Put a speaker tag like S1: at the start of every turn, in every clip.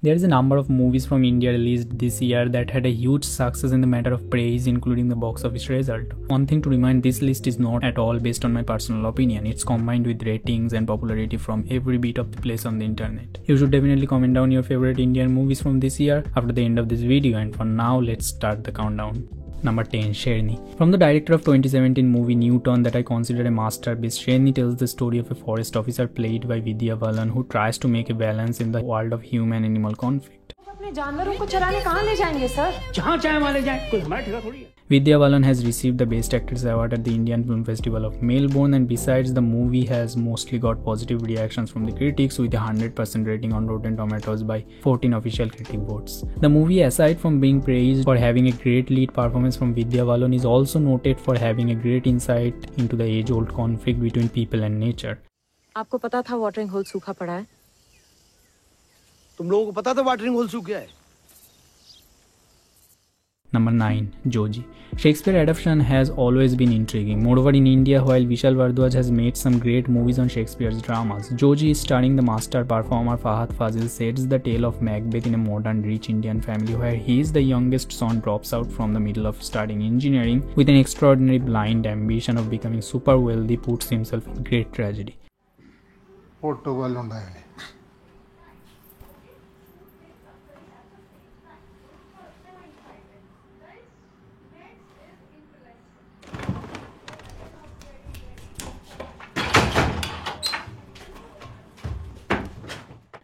S1: There is a number of movies from India released this year that had a huge success in the matter of praise, including the box office result. One thing to remind, this list is not at all based on my personal opinion. It's combined with ratings and popularity from every bit of the place on the internet. You should definitely comment down your favorite Indian movies from this year after the end of this video, and for now let's start the countdown. Number 10. Sherni. From the director of 2017 movie Newton that I consider a masterpiece, Sherni tells the story of a forest officer played by Vidya Balan who tries to make a balance in the world of human-animal conflict. Vidya Balan has received the Best Actress Award at the Indian Film Festival of Melbourne, and besides, the movie has mostly got positive reactions from the critics with a 100% rating on Rotten Tomatoes by 14 official critic votes. The movie, aside from being praised for having a great lead performance from Vidya Balan, is also noted for having a great insight into the age-old conflict between people and nature.
S2: आपको पता था watering whole सूखा पड़ा है?
S3: तुम लोगों को पता था वाटरिंग होल सूख गया है?
S1: Number 9. Joji. Shakespeare adaptation has always been intriguing. Moreover, in India, while Vishal Bardwaj has made some great movies on Shakespeare's dramas, Joji, starring the master performer Fahad Fazil, sets the tale of Macbeth in a modern, rich Indian family where his the youngest son drops out from the middle of studying engineering with an extraordinary blind ambition of becoming super wealthy, puts himself in great tragedy.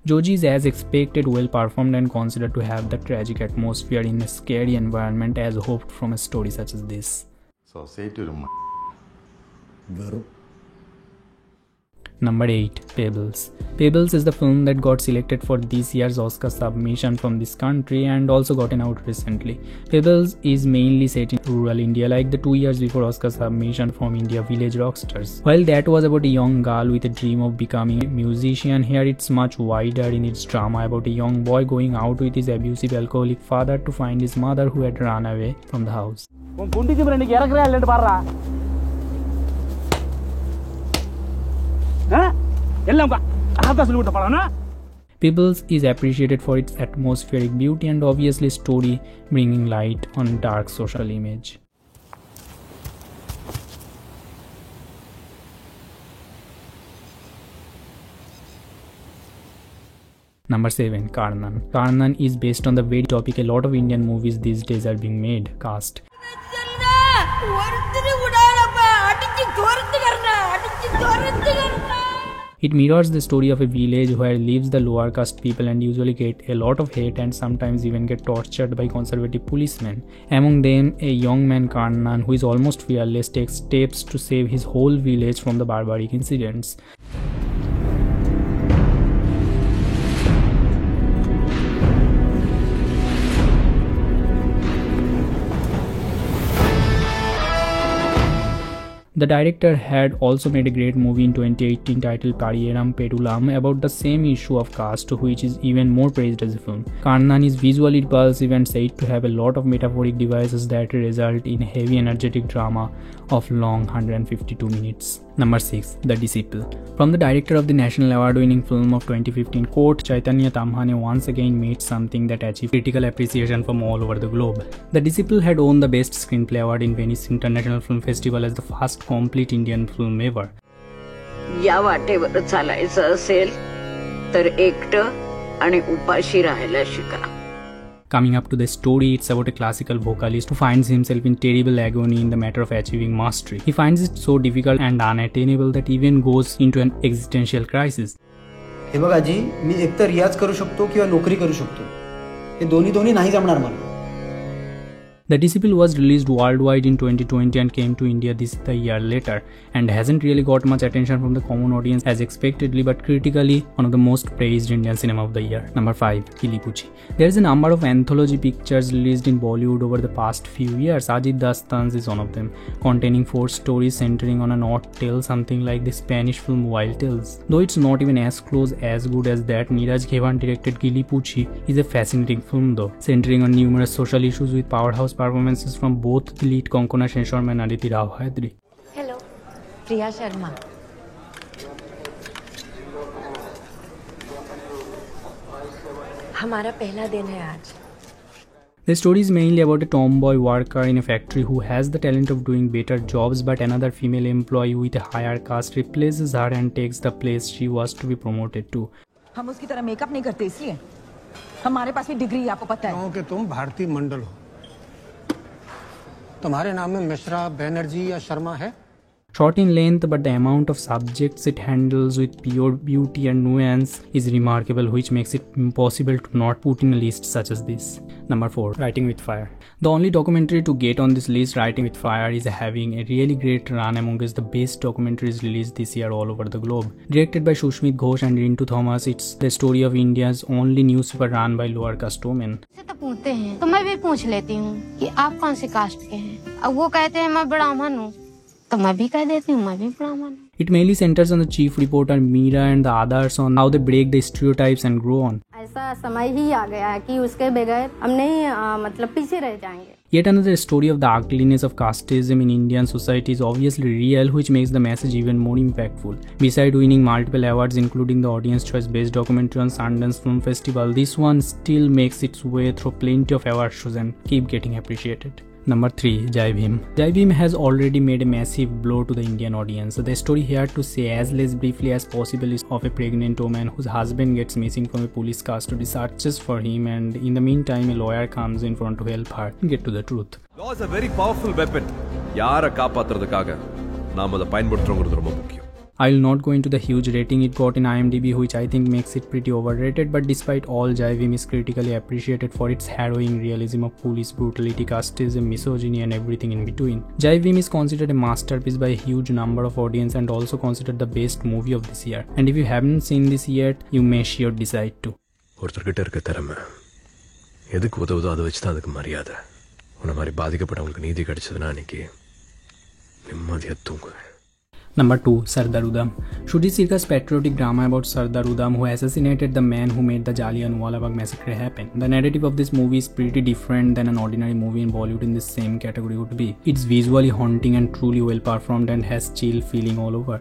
S1: Joji is as expected, well performed, and considered to have the tragic atmosphere in a scary environment as hoped from a story such as this.
S4: So say to him.
S1: Number 8. Pebbles. Pebbles is the film that got selected for this year's Oscar submission from this country and also gotten out recently. Pebbles is mainly set in rural India, like the 2 years before Oscar submission from India Village Rockstars. While that was about a young girl with a dream of becoming a musician, here it's much wider in its drama about a young boy going out with his abusive alcoholic father to find his mother who had run away from the house. Pebbles is appreciated for its atmospheric beauty and obviously story bringing light on dark social image. Number 7. Karnan. Karnan is based on the very topic a lot of Indian movies these days are being made, caste. It mirrors the story of a village where lives the lower caste people and usually get a lot of hate and sometimes even get tortured by conservative policemen. Among them, a young man Karnan, who is almost fearless, takes steps to save his whole village from the barbaric incidents. The director had also made a great movie in 2018 titled Pariyeram Pedulam about the same issue of caste, which is even more praised as a film. Karnan is visually repulsive and said to have a lot of metaphoric devices that result in a heavy energetic drama of long 152 minutes. Number 6. The Disciple. From the director of the National Award-winning film of 2015 Court, Chaitanya Tamhane once again made something that achieved critical appreciation from all over the globe. The Disciple had won the Best Screenplay Award in Venice International Film Festival as the first complete Indian film ever.
S5: या वाटेवर चालायचं असेल तर एकटं आणि उपाशी राहायला शिका.
S1: Coming up to the story, it's about a classical vocalist who finds himself in terrible agony in the matter of achieving mastery. He finds it so difficult and unattainable that he even goes into an existential crisis.
S6: हे बघा जी, मी एकतर रियाज करू शकतो किंवा नोकरी करू शकतो. हे दोन्ही नाही जमणार मला.
S1: The Disciple was released worldwide in 2020 and came to India the year later, and hasn't really got much attention from the common audience as expectedly, but critically one of the most praised Indian cinema of the year. Number 5. Kilipuchi. There is a number of anthology pictures released in Bollywood over the past few years. Ajit Dastan's is one of them, containing 4 stories centering on an odd tale, something like the Spanish film Wild Tales. Though it's not even as close as good as that, Neeraj Ghewan directed Kilipuchi is a fascinating film though, centering on numerous social issues with powerhouse performances from both the lead Konkona Shenshorn and Aditi Rao Hydari.
S2: Hello, Priya Sharma. हमारा पहला दिन है आज।
S1: The story is mainly about a tomboy worker in a factory who has the talent of doing better jobs, but another female employee with a higher caste replaces her and takes the place she was to be promoted to.
S4: हम उसकी तरह makeup नहीं करते, इसलिए हमारे पास भी degree, आपको पता है।
S7: कि तुम भारती मंडल हो, तुम्हारे नाम में मिश्रा, बैनर्जी या शर्मा है?
S1: Short in length, but the amount of subjects it handles with pure beauty and nuance is remarkable, which makes it impossible to not put in a list such as this. Number 4. Writing with Fire. The only documentary to get on this list, Writing with Fire, is having a really great run amongst the best documentaries released this year all over the globe. Directed by Sushmit Ghosh and Rintu Thomas, it's the story of India's only newspaper run by lower caste women.
S8: तो पूछते हैं तो मैं भी पूछ लेती हूँ कि आप कौन से कास्ट के हैं। अब वो कहते हैं मैं ब्राह्मण हूँ, तो मैं भी कह देती हूँ मैं भी ब्राह्मण हूँ।
S1: It mainly centers on the chief reporter Meera and the others on how they break the stereotypes and grow on.
S9: ऐसा समय ही आ गया है कि उसके बगैर हम नहीं मतलब पीछे रह जाएंगे।
S1: Yet another story of the ugliness of casteism in Indian society is obviously real, which makes the message even more impactful. Besides winning multiple awards including the Audience Choice Best Documentary on Sundance Film Festival, this one still makes its way through plenty of award shows and keep getting appreciated. Number 3. Jai Bhim. Jai Bhim has already made a massive blow to the Indian audience. The story here, to say as less briefly as possible, is of a pregnant woman whose husband gets missing from a police custody, searches for him, and in the meantime a lawyer comes in front to help her get to the truth.
S10: Law is a very powerful weapon. யாரை காப்பாத்துறதுக்காக நாம அதை பயன்படுத்துறோம்ங்கிறது ரொம்ப முக்கியம்.
S1: I will not go into the huge rating it got in IMDb, which I think makes it pretty overrated, but despite all, Jai Bhim is critically appreciated for its harrowing realism of police brutality, casteism, misogyny and everything in between. Jai Bhim is considered a masterpiece by a huge number of audience and also considered the best movie of this year. And if you haven't seen this yet, you may sure decide to.
S10: ஒருத்தர்கிட்ட இருக்க திறமை எதுக்கு உதவுதோ அதை வச்சு தான் அதுக்கு மரியாதை. உன்னை மாதிரி பாதிக்கப்பட்டவங்களுக்கு நீதி கிடைச்சதுன்னா அன்னைக்கு நிம்மதியா தூங்குவேன்.
S1: Number 2. Sardar Udham. Shujit Sircar's patriotic drama about Sardar Udham, who assassinated the man who made the Jallianwala Bagh massacre happen. The narrative of this movie is pretty different than an ordinary movie in Bollywood in the same category would be. It's visually haunting and truly well performed and has chill feeling all over.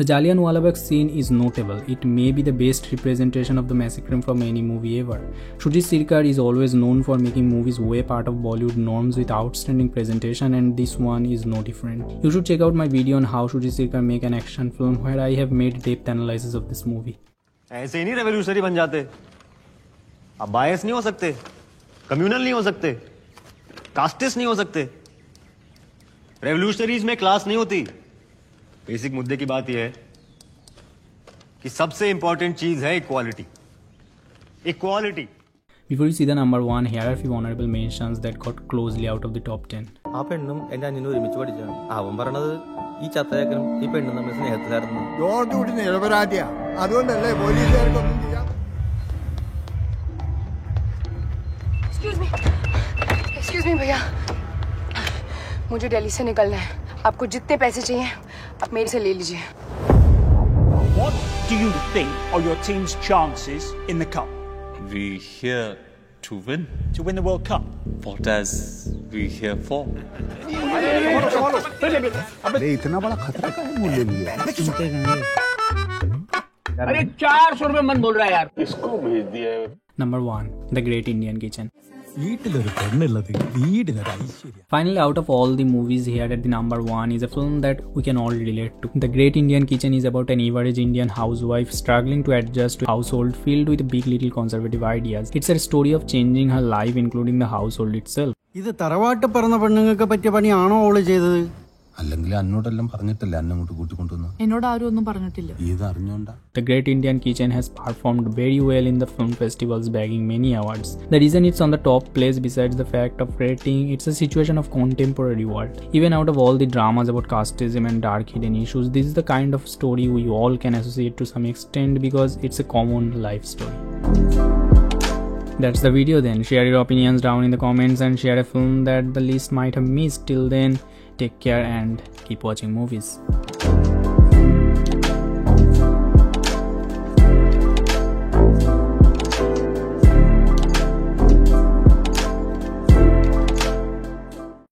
S1: The Jallianwala Bagh scene is notable. It may be the best representation of the massacre from any movie ever. Shujit Sircar is always known for making movies way part of Bollywood norms with outstanding presentation, and this one is no different. You should check out my video on how Shujit Sircar make an action film, where I have made depth analysis of this movie.
S11: ऐसे ही नहीं revolutionary बन जाते। आप बायस नहीं हो सकते, communal नहीं हो सकते, कास्टिस्ट नहीं हो सकते। रेवोल्यूशनरीज में क्लास नहीं होती। बेसिक मुद्दे की बात यह है कि सबसे इंपॉर्टेंट चीज है equality. Equality.
S1: Before you see the number 1, here are a few honorable mentions that got closely out of the top 10.
S12: ആ പെണ്ണും എന്റെ അനിയനും ഒരുമിച്ച് പഠിച്ചാണ്. അവൻ പറയണത് ഈ ചത്തയക്കനും ഈ പെണ്ണും തമ്മിൽ സ്നേഹത്തിലായിരുന്നു.
S3: ജോർജ് നിരപരാധിയാ, അതുകൊണ്ടല്ലേ പോലീസുകാർക്കൊന്നും ചെയ്യാം.
S13: Excuse me भैया, मुझे दिल्ली से निकलना है। आपको जितने पैसे चाहिए आप मेरे से ले लीजिए।
S14: What do you think are your team's chances in the cup?
S15: We're here to win.
S14: To win the World Cup?
S15: What else we here for?
S3: इतना बड़ा खतरा का है मूल्य लिया।
S16: अरे 400 रुपए मन बोल रहा है यार।
S15: इसको भेज दिया है।
S1: Number 1. The Great Indian Kitchen.
S17: Finally,
S1: out of all the movies here at the number 1 is a film that we can all relate to. The Great Indian Kitchen is about an average Indian housewife struggling to adjust to a household filled with big little conservative ideas. It's a story of changing her life, including the household itself.
S6: ഇത് തറവാട്ട് പറഞ്ഞ പെണ്ണുങ്ങൾക്ക് പറ്റിയ പണിയാണോ ഓള് ചെയ്തത്?
S17: അല്ലെങ്കിൽ അന്നോടെല്ലാം പറഞ്ഞിട്ടില്ല എന്നെ അങ്ങോട്ട് കൂട്ടിക്കൊണ്ടുവന്നു.
S18: എന്നോട് ആരും ഒന്നും പറഞ്ഞിട്ടില്ല.
S17: ഇത് അറിഞ്ഞോണ്ടാ.
S1: The Great Indian Kitchen has performed very well in the film festivals, bagging many awards. The reason it's on the top place, besides the fact of rating, it's a situation of contemporary world. Even out of all the dramas about casteism and dark hidden issues, this is the kind of story we all can associate to some extent because it's a common life story. That's the video then. Share your opinions down in the comments and share a film that the list might have missed. Till then, take care and keep watching movies.